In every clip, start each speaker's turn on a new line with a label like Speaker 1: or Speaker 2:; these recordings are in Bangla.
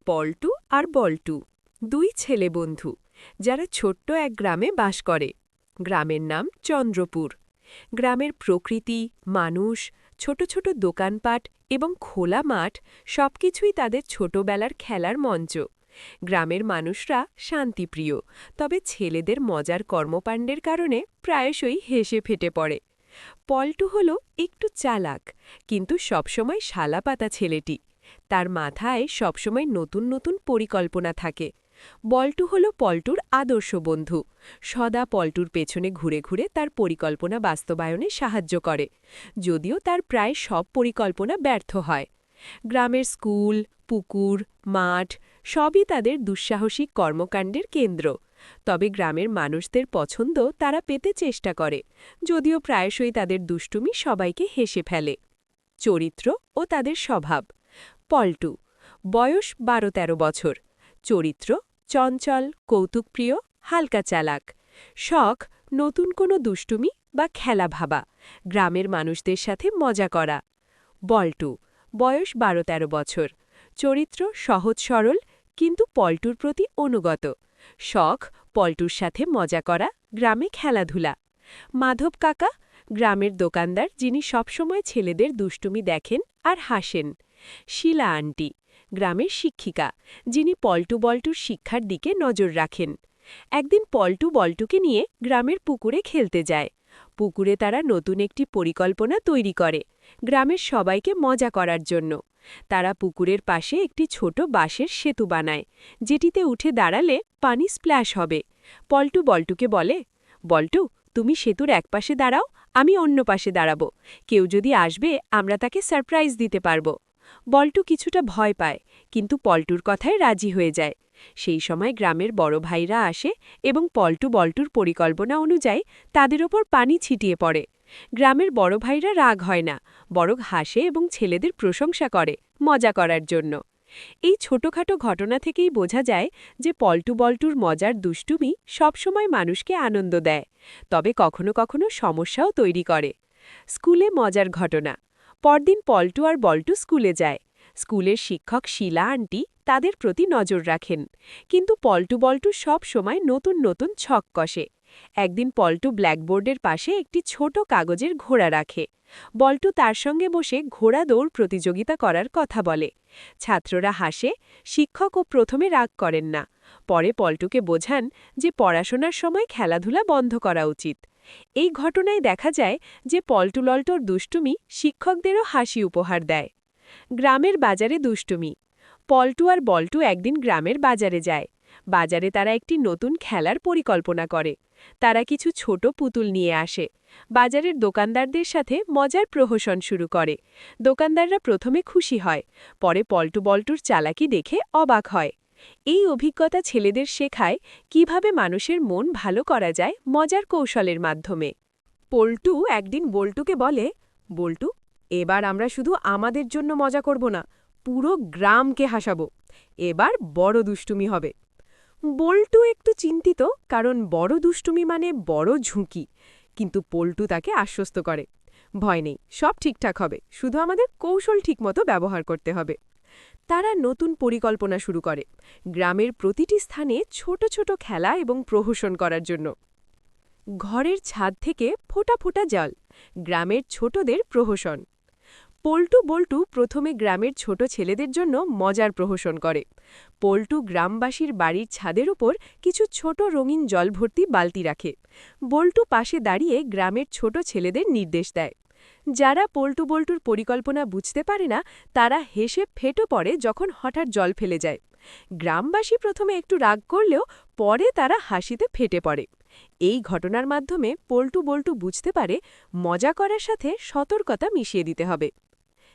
Speaker 1: পল্টু আর বল্টু দুই ছেলে বন্ধু যারা ছোট্ট এক গ্রামে বাস করে। গ্রামের নাম চন্দ্রপুর। গ্রামের প্রকৃতি, মানুষ, ছোট ছোট দোকানপাট এবং খোলা মাঠ সবকিছুই তাদের ছোটবেলার খেলার মঞ্চ। গ্রামের মানুষরা শান্তিপ্রিয়, তবে ছেলেদের মজার কর্মকাণ্ডের কারণে প্রায়শই হেসে ফেটে পড়ে। পল্টু হল একটু চালাক, কিন্তু সবসময় শালাপাতা ছেলেটি। তার মাথায় সবসময় নতুন নতুন পরিকল্পনা থাকে। বল্টু হল পল্টুর আদর্শ বন্ধু, সদা পল্টুর পেছনে ঘুরে ঘুরে তার পরিকল্পনা বাস্তবায়নে সাহায্য করে, যদিও তার প্রায় সব পরিকল্পনা ব্যর্থ হয়। গ্রামের স্কুল, পুকুর, মাঠ সবই তাদের দুঃসাহসিক কর্মকাণ্ডের কেন্দ্র। তবে গ্রামের মানুষদের পছন্দ তারা পেতে চেষ্টা করে, যদিও প্রায়শই তাদের দুষ্টুমি সবাইকে হেসে ফেলে। চরিত্র ও তাদের স্বভাব। পল্টু, বয়স ১২-১৩ বছর। চরিত্র চঞ্চল, কৌতুকপ্রিয়, হালকা চালাক। শখ নতুন কোনো দুষ্টুমি বা খেলা ভাবা, গ্রামের মানুষদের সাথে মজা করা। বল্টু, বয়স ১২-১৩ বছর। চরিত্র সহজ সরল, কিন্তু পল্টুর প্রতি অনুগত। শখ পল্টুর সাথে মজা করা, গ্রামে খেলাধুলা। মাধব কাকা, গ্রামের দোকানদার যিনি সবসময় ছেলেদের দুষ্টুমি দেখেন আর হাসেন। শিলা আন্টি, গ্রামের শিক্ষিকা, যিনি পল্টু বল্টুর শিক্ষার দিকে নজর রাখেন। একদিন পল্টু বল্টুকে নিয়ে গ্রামের পুকুরে খেলতে যায়। পুকুরে তারা নতুন একটি পরিকল্পনা তৈরি করে, গ্রামের সবাইকে মজা করার জন্য। তারা পুকুরের পাশে একটি ছোট বাঁশের সেতু বানায়, যেটিতে উঠে দাঁড়ালে পানি স্প্ল্যাশ হবে। পল্টু বল্টুকে বলে, বল্টু, তুমি সেতুর একপাশে দাঁড়াও, আমি অন্য পাশে দাঁড়াবো। কেউ যদি আসবে আমরা তাকে সারপ্রাইজ দিতে পারব। বল্টু কিছুটা ভয় পায়, কিন্তু পল্টুর কথায় রাজি হয়ে যায়। সেই সময় গ্রামের বড় ভাইরা আসে এবং পল্টু বল্টুর পরিকল্পনা অনুযায়ী তাদের ওপর পানি ছিটিয়ে পড়ে। গ্রামের বড় ভাইরা রাগ হয় না, বরং হাসে এবং ছেলেদের প্রশংসা করে, মজা করার জন্য। এই ছোটখাটো ঘটনা থেকেই বোঝা যায় যে পল্টু বল্টুর মজার দুষ্টুমি সবসময় মানুষকে আনন্দ দেয়, তবে কখনো কখনো সমস্যাও তৈরি করে। স্কুলে মজার ঘটনা। পরদিন পল্টু আর বল্টু স্কুলে যায়। স্কুলের শিক্ষক শিলা আন্টি তাদের প্রতি নজর রাখেন, কিন্তু পল্টু বল্টু সব সময় নতুন নতুন ছক কষে। একদিন পল্টু ব্ল্যাকবোর্ডের পাশে একটি ছোট কাগজের ঘোড়া রাখে। বল্টু তার সঙ্গে বসে ঘোড়া দৌড় প্রতিযোগিতা করার কথা বলে। ছাত্ররা হাসে, শিক্ষকও প্রথমে রাগ করেন না। পরে পল্টুকে বোঝান যে পড়াশোনার সময় খেলাধুলা বন্ধ করা উচিত। এই ঘটনায় দেখা যায় যে পল্টু লল্টুর দুষ্টুমি শিক্ষকদেরও হাসি উপহার দেয়। গ্রামের বাজারে দুষ্টুমি। পল্টু আর বল্টু একদিন গ্রামের বাজারে যায়। বাজারে তারা একটি নতুন খেলার পরিকল্পনা করে। তারা কিছু ছোট পুতুল নিয়ে আসে। বাজারের দোকানদারদের সাথে মজার প্রহসন শুরু করে। দোকানদাররা প্রথমে খুশি হয়, পরে পল্টু বল্টুর চালাকি দেখে অবাক হয়। এই অভিজ্ঞতা ছেলেদের শেখায় কিভাবে মানুষের মন ভালো করা যায় মজার কৌশলের মাধ্যমে। পল্টু একদিন বল্টুকে বলে, বল্টু, এবার আমরা শুধু আমাদের জন্য মজা করব না, পুরো গ্রামকে হাসাবো। এবার বড় দুষ্টুমি হবে। বল্টু একটু চিন্তিত, কারণ বড় দুষ্টুমি মানে বড় ঝুঁকি। কিন্তু পল্টু তাকে আশ্বস্ত করে, ভয় নেই, সব ঠিকঠাক হবে, শুধু আমাদের কৌশল ঠিকমতো ব্যবহার করতে হবে। তারা নতুন পরিকল্পনা শুরু করে, গ্রামের প্রতিটি স্থানে ছোট ছোট খেলা এবং প্রহসন করার জন্য। ঘরের ছাদ থেকে ফোঁটা ফোঁটা জল, গ্রামের ছোটদের প্রহসন। পল্টু বল্টু প্রথমে গ্রামের ছোট ছেলেদের জন্য মজার প্রহসন করে। পল্টু গ্রামবাসীর বাড়ির ছাদের উপর কিছু ছোট রঙিন জল ভর্তি বালতি রাখে। বল্টু পাশে দাঁড়িয়ে গ্রামের ছোট ছেলেদের নির্দেশ দেয়। যারা পল্টু বল্টুর পরিকল্পনা বুঝতে পারে না, তারা হেসে ফেটে পড়ে যখন হঠাৎ জল ফেলে যায়। গ্রামবাসী প্রথমে একটু রাগ করলেও পরে তারা হাসিতে ফেটে পড়ে। এই ঘটনার মাধ্যমে পল্টু বল্টু বুঝতে পারে মজা করার সাথে সতর্কতা মিশিয়ে দিতে হবে।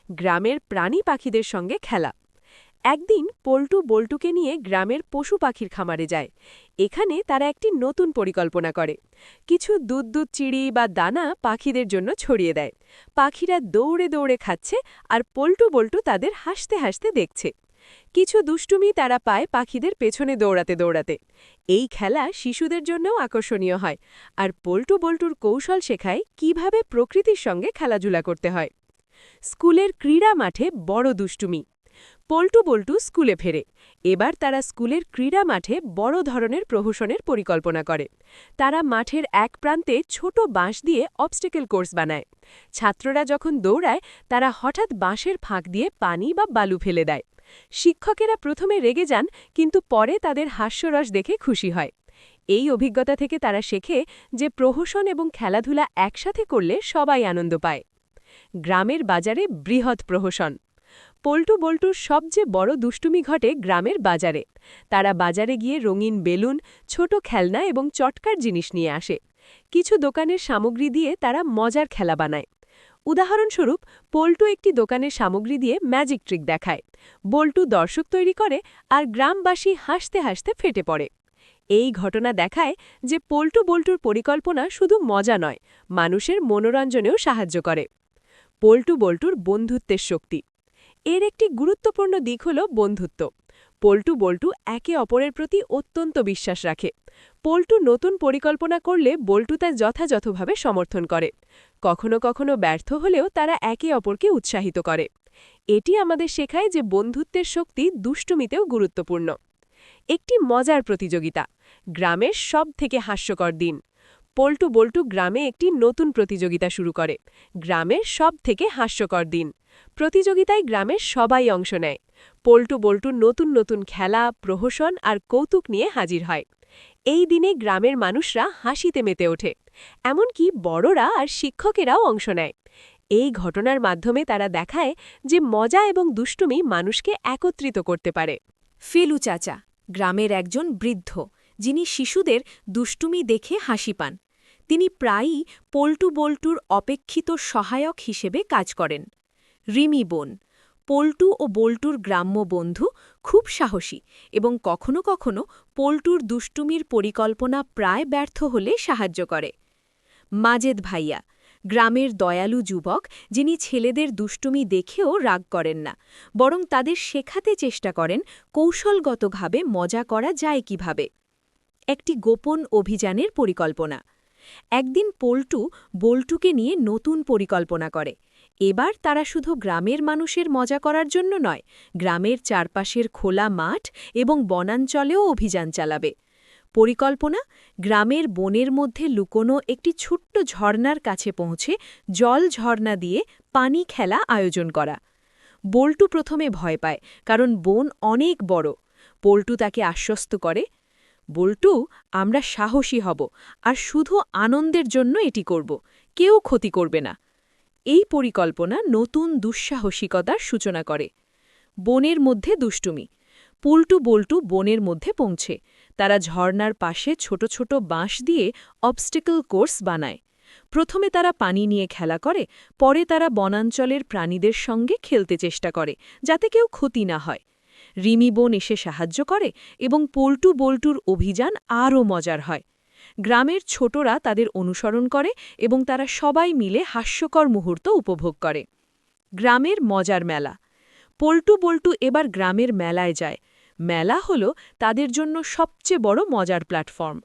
Speaker 1: গ্রামের প্রাণী পাখিদের সঙ্গে খেলা। একদিন পল্টু বল্টুকে নিয়ে গ্রামের পশু পাখির খামারে যায়। এখানে তারা একটি নতুন পরিকল্পনা করে। কিছু দুধ চিড়ি বা দানা পাখিদের জন্য ছড়িয়ে দেয়। পাখিরা দৌড়ে দৌড়ে খাচ্ছে, আর পল্টু বল্টু তাদের হাসতে হাসতে দেখছে। কিছু দুষ্টুমি তারা পায় পাখিদের পেছনে দৌড়াতে দৌড়াতে। এই খেলা শিশুদের জন্যও আকর্ষণীয় হয়, আর পল্টু বল্টুর কৌশল শেখায় কিভাবে প্রকৃতির সঙ্গে খেলাধুলা করতে হয়। স্কুলের ক্রীড়া মাঠে বড় দুষ্টুমি। পল্টু বল্টু স্কুলে ফেরে। এবার তারা স্কুলের ক্রীড়া মাঠে বড় ধরনের প্রহসনের পরিকল্পনা করে। তারা মাঠের এক প্রান্তে ছোট বাঁশ দিয়ে অবস্টেকেল কোর্স বানায়। ছাত্ররা যখন দৌড়ায় তারা হঠাৎ বাঁশের ফাঁক দিয়ে পানি বা বালু ফেলে দেয়। শিক্ষকেরা প্রথমে রেগে যান, কিন্তু পরে তাদের হাস্যরস দেখে খুশি হয়। এই অভিজ্ঞতা থেকে তারা শেখে যে প্রহসন এবং খেলাধুলা একসাথে করলে সবাই আনন্দ পায়। গ্রামের বাজারে বৃহৎ প্রহসন। পল্টু বল্টুর সবচেয়ে বড় দুষ্টুমি ঘটে গ্রামের বাজারে। তারা বাজারে গিয়ে রঙিন বেলুন, ছোট খেলনা এবং চটকার জিনিস নিয়ে আসে। কিছু দোকানের সামগ্রী দিয়ে তারা মজার খেলা বানায়। উদাহরণস্বরূপ, পল্টু একটি দোকানের সামগ্রী দিয়ে ম্যাজিক ট্রিক দেখায়। বল্টু দর্শক তৈরি করে, আর গ্রামবাসী হাসতে হাসতে ফেটে পড়ে। এই ঘটনা দেখায় যে পল্টু বল্টুর পরিকল্পনা শুধু মজা নয়, মানুষের মনোরঞ্জনেও সাহায্য করে। পল্টু বল্টুর বন্ধুত্বের শক্তি। এর একটি গুরুত্বপূর্ণ দিক হল বন্ধুত্ব। পল্টু বল্টু একে অপরের প্রতি অত্যন্ত বিশ্বাস রাখে। পল্টু নতুন পরিকল্পনা করলে বল্টু তা যথাযথভাবে সমর্থন করে। কখনো কখনো ব্যর্থ হলেও তারা একে অপরকে উৎসাহিত করে। এটি আমাদের শেখায় যে বন্ধুত্বের শক্তি দুষ্টুমিতেও গুরুত্বপূর্ণ। একটি মজার প্রতিযোগিতা। গ্রামের সবথেকে হাস্যকর দিন। পল্টু বল্টু গ্রামে একটি নতুন প্রতিযোগিতা শুরু করে, গ্রামের সবথেকে হাস্যকর দিন। প্রতিযোগিতায় গ্রামের সবাই অংশ নেয়। পল্টু বল্টু নতুন নতুন খেলা, প্রহসন আর কৌতুক নিয়ে হাজির হয়। এই দিনে গ্রামের মানুষরা হাসিতে মেতে ওঠে। এমনকি বড়রা আর শিক্ষকেরাও অংশ নেয়। এই ঘটনার মাধ্যমে তারা দেখায় যে মজা এবং দুষ্টুমি মানুষকে একত্রিত করতে পারে।
Speaker 2: ফেলু চাচা, গ্রামের একজন বৃদ্ধ, যিনি শিশুদের দুষ্টুমি দেখে হাসি পান। তিনি প্রায়ই পল্টু বল্টুর অপেক্ষিত সহায়ক হিসেবে কাজ করেন। রিমি বোন, পল্টু ও বল্টুর গ্রাম্য বন্ধু, খুব সাহসী এবং কখনো কখনো পল্টুর দুষ্টুমির পরিকল্পনা প্রায় ব্যর্থ হলে সাহায্য করে। মাজেদ ভাইয়া, গ্রামের দয়ালু যুবক, যিনি ছেলেদের দুষ্টুমি দেখেও রাগ করেন না, বরং তাদের শেখাতে চেষ্টা করেন কৌশলগতভাবে মজা করা যায় কিভাবে। একটি গোপন অভিযানের পরিকল্পনা। একদিন পল্টু বল্টুকে নিয়ে নতুন পরিকল্পনা করে। এবার তারা শুধু গ্রামের মানুষের মজা করার জন্য নয়, গ্রামের চারপাশের খোলা মাঠ এবং বনাঞ্চলেও অভিযান চালাবে। পরিকল্পনা: গ্রামের বনের মধ্যে লুকোনো একটি ছোট্ট ঝর্ণার কাছে পৌঁছে জল ঝর্ণা দিয়ে পানি খেলা আয়োজন করা। বল্টু প্রথমে ভয় পায়, কারণ বন অনেক বড়। পল্টু তাকে আশ্বস্ত করে, বল্টু, আমরা সাহসী হব আর শুধু আনন্দের জন্য এটি করব, কেউ ক্ষতি করবে না। এই পরিকল্পনা নতুন দুঃসাহসিকতার সূচনা করে। বনের মধ্যে দুষ্টুমি। পল্টু বল্টু বনের মধ্যে পৌঁছে তারা ঝর্ণার পাশে ছোট ছোট বাঁশ দিয়ে অবস্টেকল কোর্স বানায়। প্রথমে তারা পানি নিয়ে খেলা করে, পরে তারা বনাঞ্চলের প্রাণীদের সঙ্গে খেলতে চেষ্টা করে, যাতে কেউ ক্ষতি না হয়। রিমি বোন এসে সাহায্য করে এবং পল্টু বল্টুর অভিযান আরও মজার হয়। গ্রামের ছোটরা তাদের অনুসরণ করে এবং তারা সবাই মিলে হাস্যকর মুহূর্ত উপভোগ করে। গ্রামের মজার মেলা। পল্টু বল্টু এবার গ্রামের মেলায় যায়। মেলা হল তাদের জন্য সবচেয়ে বড় মজার প্ল্যাটফর্ম।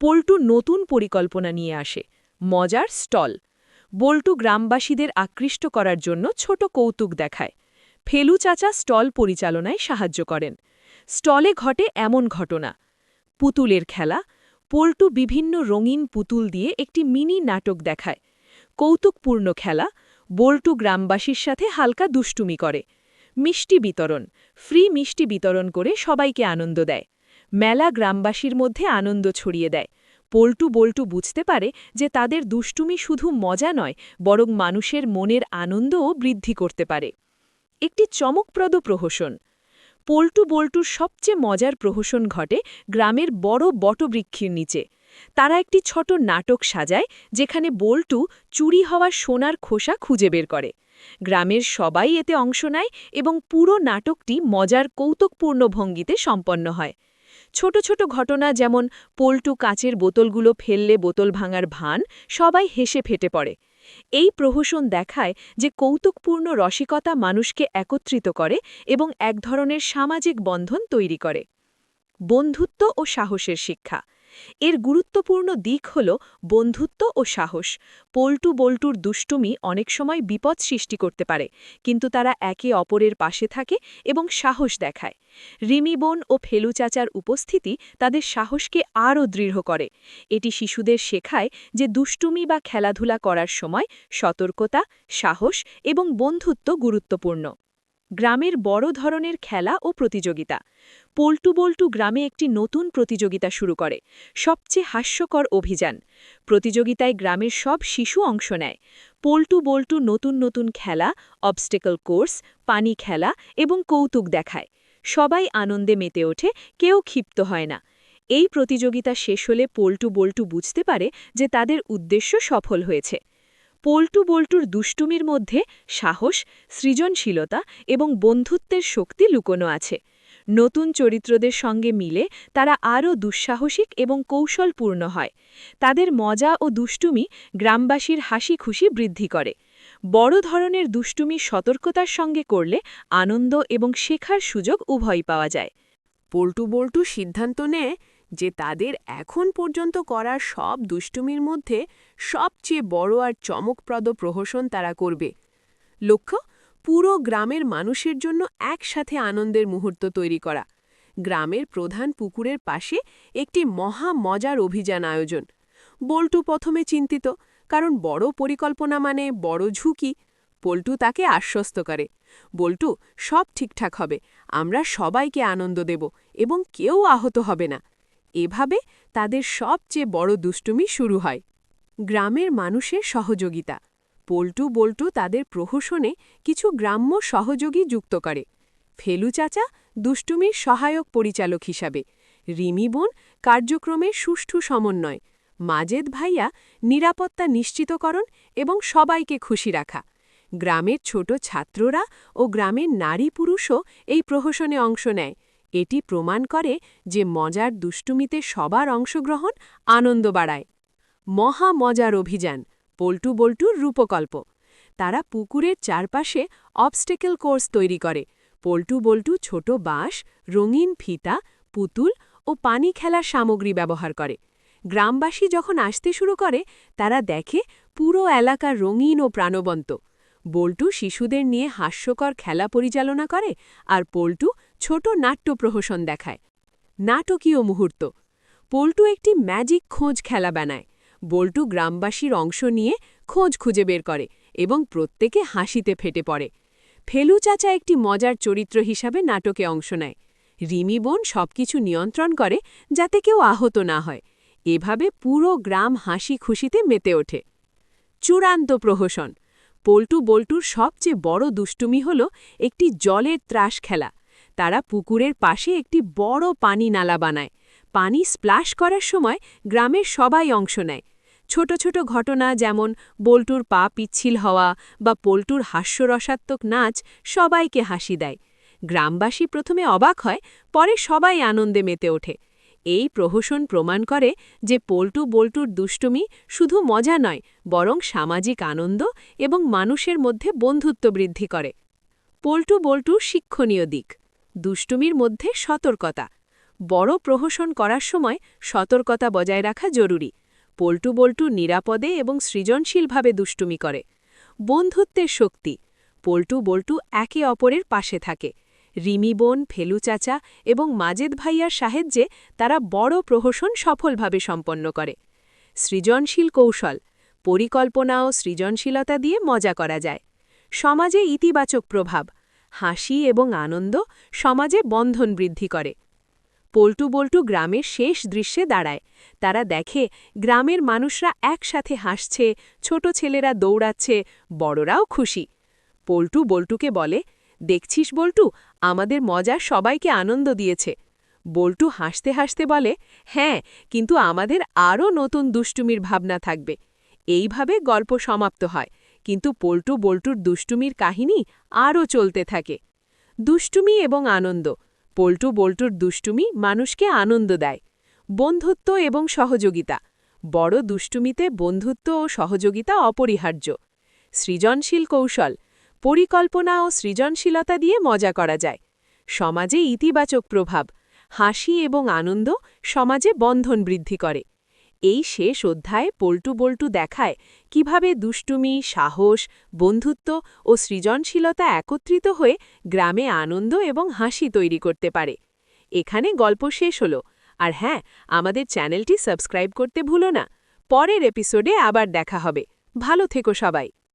Speaker 2: পল্টু নতুন পরিকল্পনা নিয়ে আসে, মজার স্টল। বল্টু গ্রামবাসীদের আকৃষ্ট করার জন্য ছোট কৌতুক দেখায়। ফেলু চাচা স্টল পরিচালনায় সাহায্য করেন। স্টলে ঘটে এমন ঘটনা: পুতুলের খেলা। পল্টু বিভিন্ন রঙিন পুতুল দিয়ে একটি মিনি নাটক দেখায়। কৌতুকপূর্ণ খেলা। বল্টু গ্রামবাসীর সাথে হালকা দুষ্টুমি করে। মিষ্টি বিতরণ। ফ্রি মিষ্টি বিতরণ করে সবাইকে আনন্দ দেয়। মেলা গ্রামবাসীর মধ্যে আনন্দ ছড়িয়ে দেয়। পল্টু বল্টু বুঝতে পারে যে তাদের দুষ্টুমি শুধু মজা নয়, বরং মানুষের মনের আনন্দও বৃদ্ধি করতে পারে। একটি চমকপ্রদ প্রহসন। পল্টু বল্টুর সবচেয়ে মজার প্রহসন ঘটে গ্রামের বড় বটবৃক্ষের নিচে। তারা একটি ছোট নাটক সাজায়, যেখানে বল্টু চুরি হওয়া সোনার খোসা খুঁজে বের করে। গ্রামের সবাই এতে অংশ নেয় এবং পুরো নাটকটি মজার কৌতুকপূর্ণ ভঙ্গিতে সম্পন্ন হয়। ছোট ছোট ঘটনা, যেমন পল্টু কাচের বোতলগুলো ফেললে বোতল ভাঙার ভান, সবাই হেসে ফেটে পড়ে। এই প্রহসন দেখায় যে কৌতুকপূর্ণ রসিকতা মানুষকে একত্রিত করে এবং এক ধরনের সামাজিক বন্ধন তৈরি করে। বন্ধুত্ব ও সাহসের শিক্ষা। এর গুরুত্বপূর্ণ দিক হল বন্ধুত্ব ও সাহস। পল্টু বল্টুর দুষ্টুমি অনেক সময় বিপদ সৃষ্টি করতে পারে, কিন্তু তারা একে অপরের পাশে থাকে এবং সাহস দেখায়। রিমি বোন ও ফেলু চাচার উপস্থিতি তাদের সাহসকে আরও দৃঢ় করে। এটি শিশুদের শেখায় যে দুষ্টুমি বা খেলাধুলা করার সময় সতর্কতা, সাহস এবং বন্ধুত্ব গুরুত্বপূর্ণ। গ্রামের বড় ধরনের খেলা ও প্রতিযোগিতা। পল্টু বল্টু গ্রামে একটি নতুন প্রতিযোগিতা শুরু করে, সবচেয়ে হাস্যকর অভিযান। প্রতিযোগিতায় গ্রামের সব শিশু অংশ নেয়। পল্টু বল্টু নতুন নতুন খেলা, অবস্টেকল কোর্স, পানি খেলা এবং কৌতুক দেখায়। সবাই আনন্দে মেতে ওঠে, কেউ ক্ষিপ্ত হয় না। এই প্রতিযোগিতা শেষ হলে পল্টু বল্টু বুঝতে পারে যে তাদের উদ্দেশ্য সফল হয়েছে। পল্টু বল্টুর দুষ্টুমির মধ্যে সাহস, সৃজনশীলতা এবং বন্ধুত্বের শক্তি লুকোনো আছে। নতুন চরিত্রদের সঙ্গে মিলে তারা আরও দুঃসাহসিক এবং কৌশলপূর্ণ হয়। তাদের মজা ও দুষ্টুমি গ্রামবাসীর হাসি খুশি বৃদ্ধি করে। বড় ধরনের দুষ্টুমি সতর্কতার সঙ্গে করলে আনন্দ এবং শেখার সুযোগ উভয়ই পাওয়া যায়।
Speaker 1: পল্টু বল্টু সিদ্ধান্ত নেয় যে তাদের এখন পর্যন্ত করার সব দুষ্টুমির মধ্যে সবচেয়ে বড় আর চমকপ্রদ প্রহসন তারা করবে। লক্ষ্য, পুরো গ্রামের মানুষের জন্য একসাথে আনন্দের মুহূর্ত তৈরি করা। গ্রামের প্রধান পুকুরের পাশে একটি মহা মজার অভিযান আয়োজন। বল্টু প্রথমে চিন্তিত, কারণ বড় পরিকল্পনা মানে বড় ঝুঁকি। পল্টু তাকে আশ্বস্ত করে, বল্টু, সব ঠিকঠাক হবে, আমরা সবাইকে আনন্দ দেব এবং কেউ আহত হবে না। এভাবে তাদের সবচেয়ে বড় দুষ্টুমি শুরু হয়। গ্রামের মানুষের সহযোগিতা। পল্টু বল্টু তাদের প্রহসনে কিছু গ্রাম্য সহযোগী যুক্ত করে। ফেলু চাচা দুষ্টুমির সহায়ক পরিচালক হিসাবে, রিমি বোন কার্যক্রমের সুষ্ঠু সমন্বয়, মাজেদ ভাইয়া নিরাপত্তা নিশ্চিতকরণ এবং সবাইকে খুশি রাখা। গ্রামের ছোট ছাত্ররা ও গ্রামের নারী পুরুষও এই প্রহসনে অংশ নেয়। এটি প্রমাণ করে যে মজার দুষ্টুমিতে সবার অংশগ্রহণ আনন্দ বাড়ায়। মহা মজার অভিযান। পল্টু বল্টুর রূপকল্প। তারা পুকুরের চারপাশে অবস্টেকল কোর্স তৈরি করে। পল্টু বল্টু ছোট বাঁশ, রঙিন ফিতা, পুতুল ও পানি খেলার সামগ্রী ব্যবহার করে। গ্রামবাসী যখন আসতে শুরু করে, তারা দেখে পুরো এলাকা রঙিন ও প্রাণবন্ত। বল্টু শিশুদের নিয়ে হাস্যকর খেলা পরিচালনা করে, আর পল্টু ছোট নাট্য প্রহসন দেখায়। নাটকীয় মুহূর্ত। পল্টু একটি ম্যাজিক খোঁজ খেলা বানায়। বল্টু গ্রামবাসীর অংশ নিয়ে খোঁজ খুঁজে বের করে এবং প্রত্যেকে হাসিতে ফেটে পড়ে। ফেলু চাচা একটি মজার চরিত্র হিসাবে নাটকে অংশ নেয়। রিমি বোন সবকিছু নিয়ন্ত্রণ করে যাতে কেউ আহত না হয়। এভাবে পুরো গ্রাম হাসি খুশিতে মেতে ওঠে। চূড়ান্ত প্রহসন। পল্টু বল্টুর সবচেয়ে বড় দুষ্টুমি হল একটি জলের ত্রাস খেলা। তারা পুকুরের পাশে একটি বড় পানি নালা বানায়। পানি স্প্লাশ করার সময় গ্রামের সবাই অংশ নেয়। ছোট ছোট ঘটনা যেমন বল্টুর পা পিচ্ছিল হওয়া বা পল্টুর হাস্যরসাত্মক নাচ সবাইকে হাসি দেয়। গ্রামবাসী প্রথমে অবাক হয়, পরে সবাই আনন্দে মেতে ওঠে। এই প্রহসন প্রমাণ করে যে পল্টু বল্টুর দুষ্টুমি শুধু মজা নয়, বরং সামাজিক আনন্দ এবং মানুষের মধ্যে বন্ধুত্ব বৃদ্ধি করে। পল্টু বল্টুর শিক্ষণীয় দিক। দুষ্টুমির মধ্যে সতর্কতা। বড় প্রহসন করার সময় সতর্কতা বজায় রাখা জরুরি। পল্টু বল্টু নিরাপদে এবং সৃজনশীলভাবে দুষ্টুমি করে। বন্ধুত্বের শক্তি। পল্টু বল্টু একে অপরের পাশে থাকে। রিমি বোন, ফেলু চাচা এবং মাজেদ ভাইয়ার সাহায্যে তারা বড় প্রহসন সফলভাবে সম্পন্ন করে। সৃজনশীল কৌশল। পরিকল্পনা ও সৃজনশীলতা দিয়ে মজা করা যায়। সমাজে ইতিবাচক প্রভাব। হাসি এবং আনন্দ সমাজে বন্ধন বৃদ্ধি করে। পল্টু বল্টু গ্রামের শেষ দৃশ্যে দাঁড়ায়। তারা দেখে গ্রামের মানুষরা একসাথে হাসছে, ছোট ছেলেরা দৌড়াচ্ছে, বড়রাও খুশি। পল্টু বল্টুকে বলে, দেখছিস বল্টু, আমাদের মজা সবাইকে আনন্দ দিয়েছে। বল্টু হাসতে হাসতে বলে, হ্যাঁ, কিন্তু আমাদের আরও নতুন দুষ্টুমির ভাবনা থাকবে। এইভাবে গল্প সমাপ্ত হয়, কিন্তু পল্টু বল্টুর দুষ্টুমির কাহিনী আরও চলতে থাকে। দুষ্টুমি এবং আনন্দ। পল্টু বল্টুর দুষ্টুমি মানুষকে আনন্দ দেয়। বন্ধুত্ব এবং সহযোগিতা। বড় দুষ্টুমিতে বন্ধুত্ব ও সহযোগিতা অপরিহার্য। সৃজনশীল কৌশল। পরিকল্পনা ও সৃজনশীলতা দিয়ে মজা করা যায়। সমাজে ইতিবাচক প্রভাব। হাসি এবং আনন্দ সমাজে বন্ধন বৃদ্ধি করে। এই শেষ অধ্যায়ে পল্টু বল্টু দেখায় কিভাবে দুষ্টুমি, সাহস, বন্ধুত্ব ও সৃজনশীলতা একত্রিত হয়ে গ্রামে আনন্দ এবং হাসি তৈরি করতে পারে। এখানে গল্প শেষ হলো। আর হ্যাঁ, আমাদের চ্যানেলটি সাবস্ক্রাইব করতে ভুলো না। পরের এপিসোডে আবার দেখা হবে। ভালো থেকো সবাই।